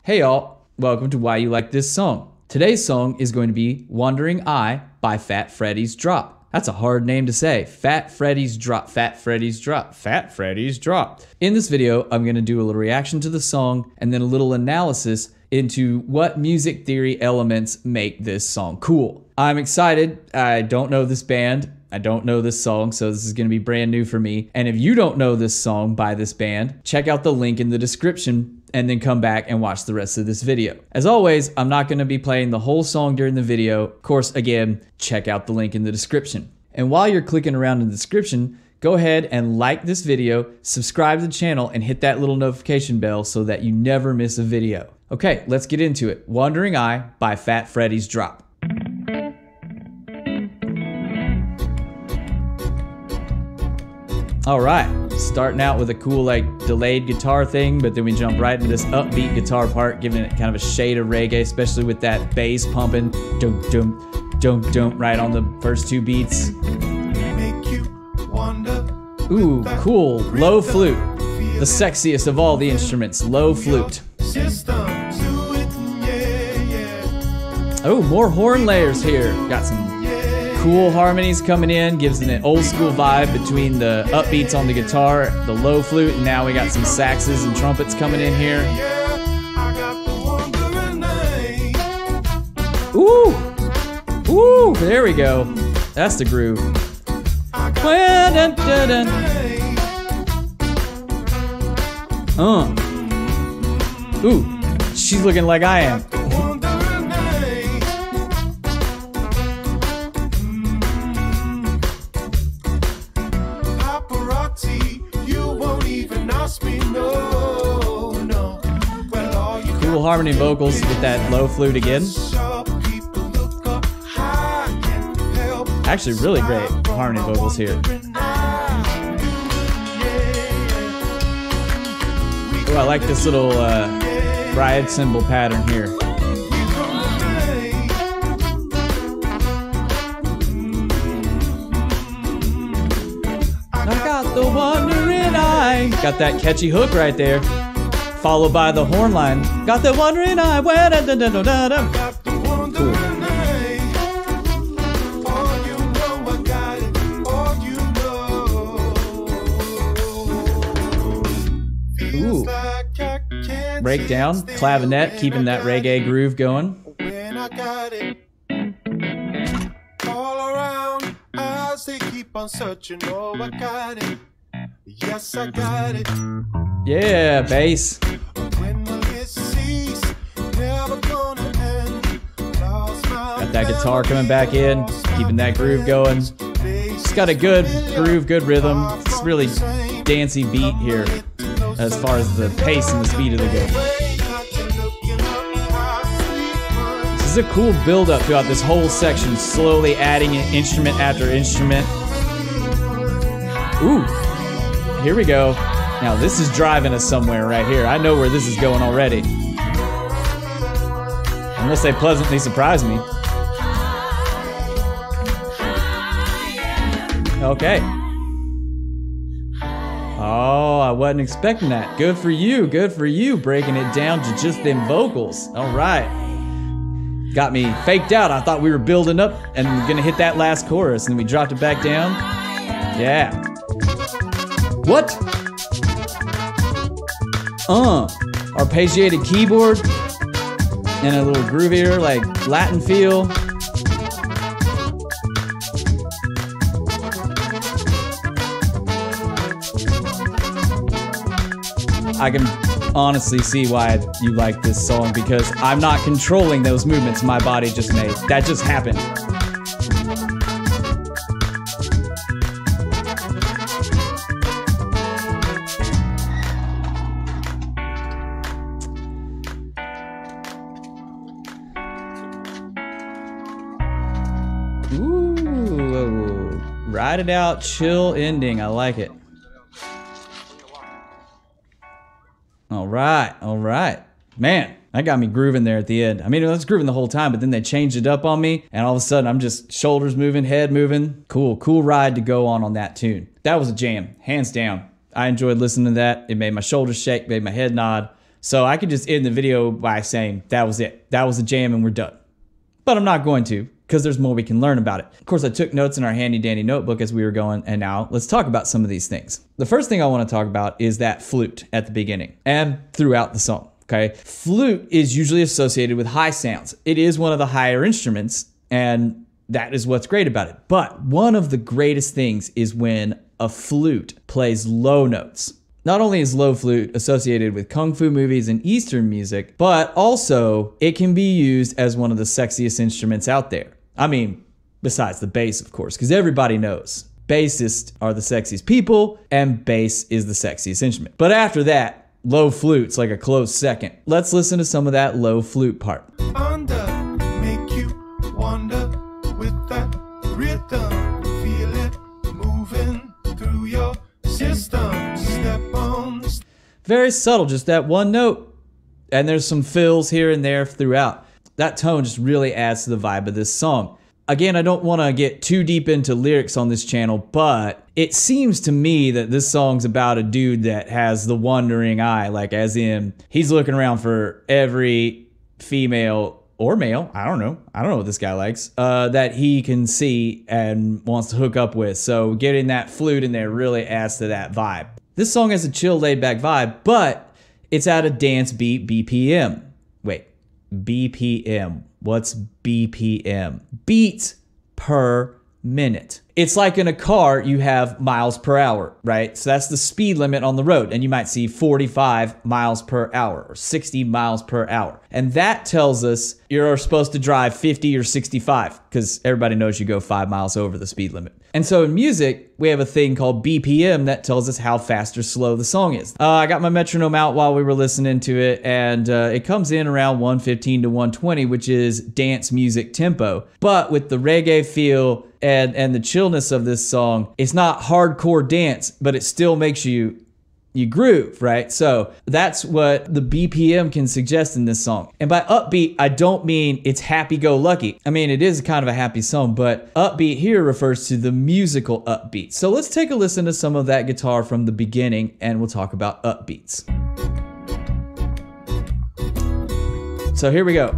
Hey y'all, welcome to Why You Like This Song. Today's song is going to be Wandering Eye by Fat Freddy's Drop. That's a hard name to say. Fat Freddy's Drop, Fat Freddy's Drop, Fat Freddy's Drop. In this video, I'm going to do a little reaction to the song and then a little analysis into what music theory elements make this song cool. I'm excited. I don't know this band. I don't know this song, so this is going to be brand new for me. And if you don't know this song by this band, check out the link in the description and then come back and watch the rest of this video. As always, I'm not going to be playing the whole song during the video. Of course, again, check out the link in the description. And while you're clicking around in the description, go ahead and like this video, subscribe to the channel, and hit that little notification bell so that you never miss a video. Okay, let's get into it. Wandering Eye by Fat Freddy's Drop. All right, starting out with a cool like delayed guitar thing, but then we jump right into this upbeat guitar part, giving it kind of a shade of reggae, especially with that bass pumping, dum dum dum dum, right on the first two beats. Ooh, cool, low flute, the sexiest of all the instruments, low flute. Oh, more horn layers here. Got some cool harmonies coming in, gives it an old school vibe between the upbeats on the guitar, the low flute, and now we got some saxes and trumpets coming in here. Ooh! Ooh! There we go. That's the groove. Ooh! She's looking like I am. Cool harmony vocals with that low flute again. Actually, really great harmony vocals here. Oh, I like this little ride cymbal pattern here. I got the wandering eye. Got that catchy hook right there, followed by the horn line. Got the wandering eye. Cool. Ooh. Breakdown, clavinet, keeping that reggae groove going. All around, as they keep on searching, oh, I got it. Yes, I got it. Yeah, bass. Got that guitar coming back in, keeping that groove going. It's got a good groove, good rhythm. It's really dancey beat here as far as the pace and the speed of the game. This is a cool build-up throughout this whole section, slowly adding in instrument after instrument. Ooh, here we go. Now this is driving us somewhere right here. I know where this is going already. Unless they pleasantly surprise me. Okay. Oh, I wasn't expecting that. Good for you, breaking it down to just them vocals. All right. Got me faked out. I thought we were building up and gonna hit that last chorus, and then we dropped it back down. Yeah. What? Arpeggiated keyboard and a little groovier, like Latin feel. I can honestly see why you like this song, because I'm not controlling those movements my body just made. That just happened. Ooh, ride it out, chill ending. I like it. All right. Man, that got me grooving there at the end. I mean, it was grooving the whole time, but then they changed it up on me, and all of a sudden I'm just shoulders moving, head moving. Cool ride to go on that tune. That was a jam, hands down. I enjoyed listening to that. It made my shoulders shake, made my head nod. So I could just end the video by saying that was it. That was a jam and we're done. But I'm not going to, because there's more we can learn about it. Of course, I took notes in our handy dandy notebook as we were going, and now let's talk about some of these things. The first thing I want to talk about is that flute at the beginning and throughout the song, okay? Flute is usually associated with high sounds. It is one of the higher instruments, and that is what's great about it. But one of the greatest things is when a flute plays low notes. Not only is low flute associated with kung fu movies and Eastern music, but also it can be used as one of the sexiest instruments out there. I mean, besides the bass, of course, because everybody knows bassists are the sexiest people and bass is the sexiest instrument. But after that, low flute's like a close second. Let's listen to some of that low flute part. Under, make you wonder with that rhythm. Feel it moving through your system. Step on. Very subtle, just that one note. And there's some fills here and there throughout. That tone just really adds to the vibe of this song. Again, I don't want to get too deep into lyrics on this channel, but it seems to me that this song's about a dude that has the wandering eye, like as in he's looking around for every female or male, I don't know what this guy likes, that he can see and wants to hook up with. So getting that flute in there really adds to that vibe. This song has a chill, laid-back vibe, but it's at a dance beat BPM. Wait, BPM. What's BPM? Beats per minute. It's like in a car, you have miles per hour, right? So that's the speed limit on the road. And you might see 45 miles per hour or 60 miles per hour. And that tells us you're supposed to drive 50 or 65 because everybody knows you go 5 miles over the speed limit. And so in music, we have a thing called BPM that tells us how fast or slow the song is. I got my metronome out while we were listening to it, and it comes in around 115 to 120, which is dance music tempo. But with the reggae feel and the chillness of this song, it's not hardcore dance, but it still makes you groove, right? So that's what the BPM can suggest in this song. And by upbeat, I don't mean it's happy-go-lucky. I mean, it is kind of a happy song, but upbeat here refers to the musical upbeat. So let's take a listen to some of that guitar from the beginning, and we'll talk about upbeats. So here we go.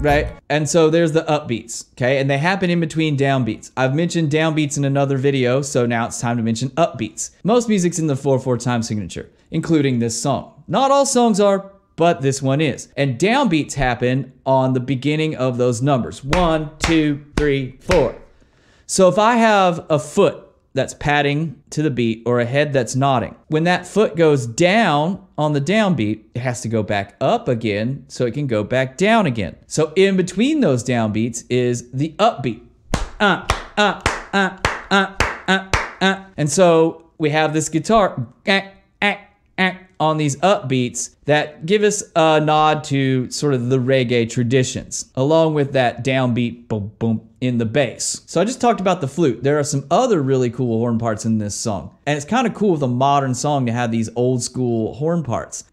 Right? And so there's the upbeats, okay? And they happen in between downbeats. I've mentioned downbeats in another video, so now it's time to mention upbeats. Most music's in the 4/4 time signature, including this song. Not all songs are, but this one is. And downbeats happen on the beginning of those numbers. 1, 2, 3, 4. So if I have a foot that's patting to the beat or a head that's nodding, when that foot goes down on the downbeat, it has to go back up again so it can go back down again. So in between those downbeats is the upbeat. And so we have this guitar on these upbeats that give us a nod to sort of the reggae traditions, along with that downbeat boom boom in the bass. So I just talked about the flute. There are some other really cool horn parts in this song. And it's kind of cool with a modern song to have these old school horn parts.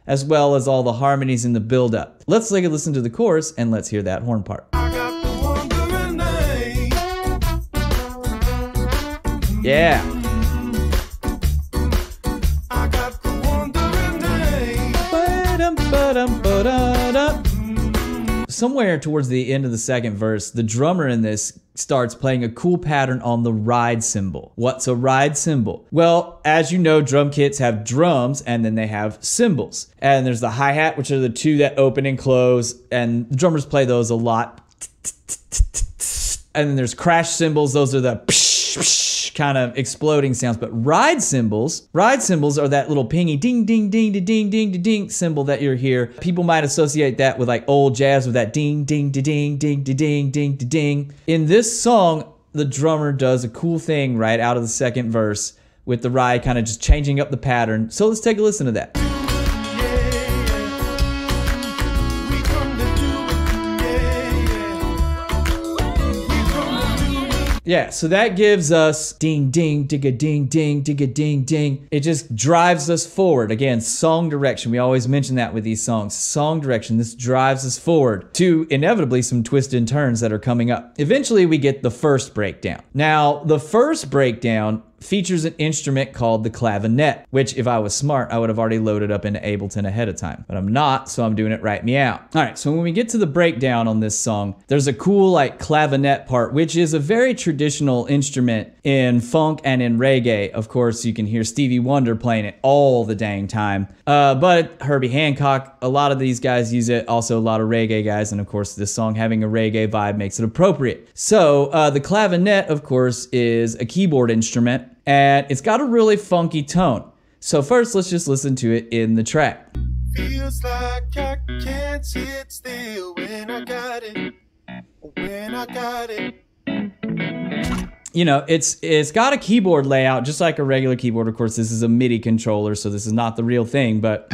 As well as all the harmonies in the build-up. Let's take a listen to the chorus and let's hear that horn part. Yeah. Somewhere towards the end of the second verse, the drummer in this starts playing a cool pattern on the ride cymbal. What's a ride cymbal? Well, as you know, drum kits have drums and then they have cymbals. And there's the hi-hat, which are the two that open and close, and the drummers play those a lot. And then there's crash cymbals. Those are the kind of exploding sounds. But ride cymbals are that little pingy ding, ding, ding, ding, ding, ding, ding cymbal that you hear. People might associate that with like old jazz with that ding, ding, ding, ding, ding, ding, ding. In this song, the drummer does a cool thing right out of the second verse with the ride kind of just changing up the pattern. So let's take a listen to that. Yeah, so that gives us ding, ding, digga, ding, ding, digga, ding, ding. It just drives us forward. Again, song direction. We always mention that with these songs. Song direction. This drives us forward to inevitably some twists and turns that are coming up. Eventually, we get the first breakdown. Now, the first breakdown features an instrument called the clavinet, which if I was smart, I would have already loaded up into Ableton ahead of time, but I'm not, so I'm doing it right meow. All right, so when we get to the breakdown on this song, there's a cool like clavinet part, which is a very traditional instrument in funk and in reggae. Of course, you can hear Stevie Wonder playing it all the dang time, but Herbie Hancock, a lot of these guys use it, also a lot of reggae guys, and of course this song having a reggae vibe makes it appropriate. So the clavinet, of course, is a keyboard instrument, and it's got a really funky tone. So first, let's just listen to it in the track. Feels like I can't sit still when I got it. When I got it. You know, it's got a keyboard layout just like a regular keyboard. Of course, this is a MIDI controller, so this is not the real thing, but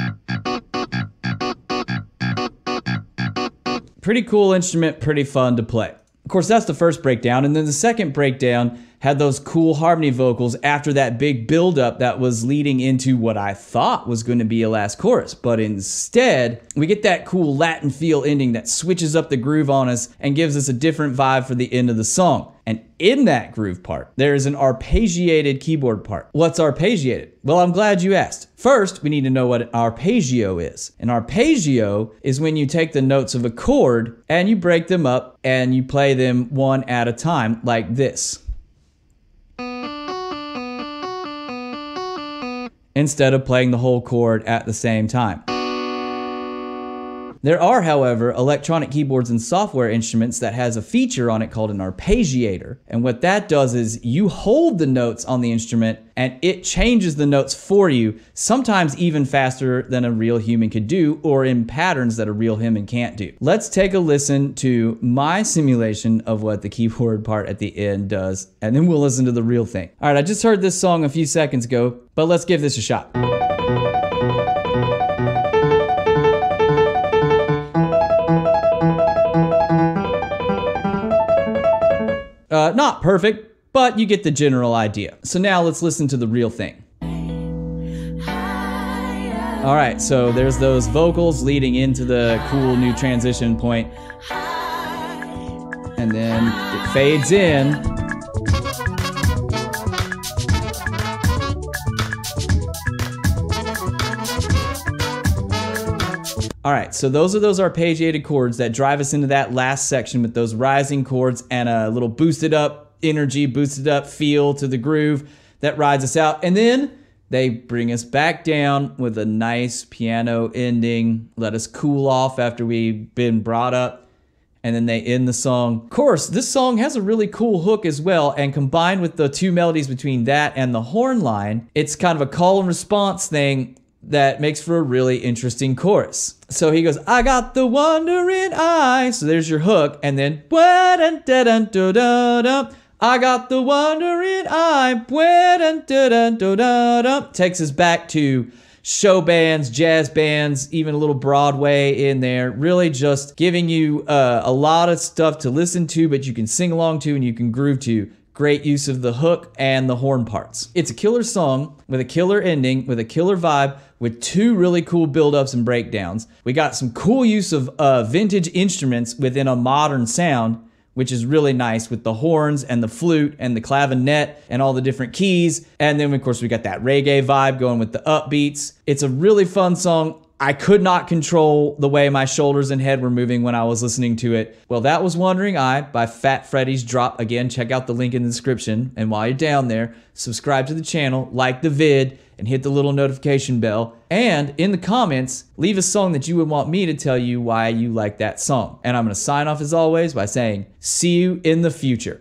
pretty cool instrument, pretty fun to play. Of course, that's the first breakdown, and then the second breakdown had those cool harmony vocals after that big buildup that was leading into what I thought was going to be a last chorus. But instead, we get that cool Latin feel ending that switches up the groove on us and gives us a different vibe for the end of the song. And in that groove part, there is an arpeggiated keyboard part. What's arpeggiated? Well, I'm glad you asked. First, we need to know what an arpeggio is. An arpeggio is when you take the notes of a chord and you break them up and you play them one at a time like this, instead of playing the whole chord at the same time. There are, however, electronic keyboards and software instruments that has a feature on it called an arpeggiator. And what that does is you hold the notes on the instrument and it changes the notes for you, sometimes even faster than a real human could do, or in patterns that a real human can't do. Let's take a listen to my simulation of what the keyboard part at the end does, and then we'll listen to the real thing. All right, I just heard this song a few seconds ago, but let's give this a shot. Not perfect, but you get the general idea. So now let's listen to the real thing. All right, so there's those vocals leading into the cool new transition point. And then it fades in. All right, so those are those arpeggiated chords that drive us into that last section with those rising chords and a little boosted up energy, boosted up feel to the groove that rides us out. And then they bring us back down with a nice piano ending, let us cool off after we've been brought up, and then they end the song. Of course, this song has a really cool hook as well, and combined with the two melodies between that and the horn line, it's kind of a call and response thing that makes for a really interesting chorus. So he goes, I got the wandering eye. So there's your hook. And then, I got the wandering eye. Takes us back to show bands, jazz bands, even a little Broadway in there. Really just giving you a lot of stuff to listen to, but you can sing along to and you can groove to. Great use of the hook and the horn parts. It's a killer song with a killer ending, with a killer vibe, with two really cool build-ups and breakdowns. We got some cool use of vintage instruments within a modern sound, which is really nice with the horns and the flute and the clavinet and all the different keys. And then, of course, we got that reggae vibe going with the upbeats. It's a really fun song. I could not control the way my shoulders and head were moving when I was listening to it. Well, that was Wandering Eye by Fat Freddy's Drop. Again, check out the link in the description. And while you're down there, subscribe to the channel, like the vid, and hit the little notification bell. And in the comments, leave a song that you would want me to tell you why you like that song. And I'm going to sign off as always by saying, see you in the future.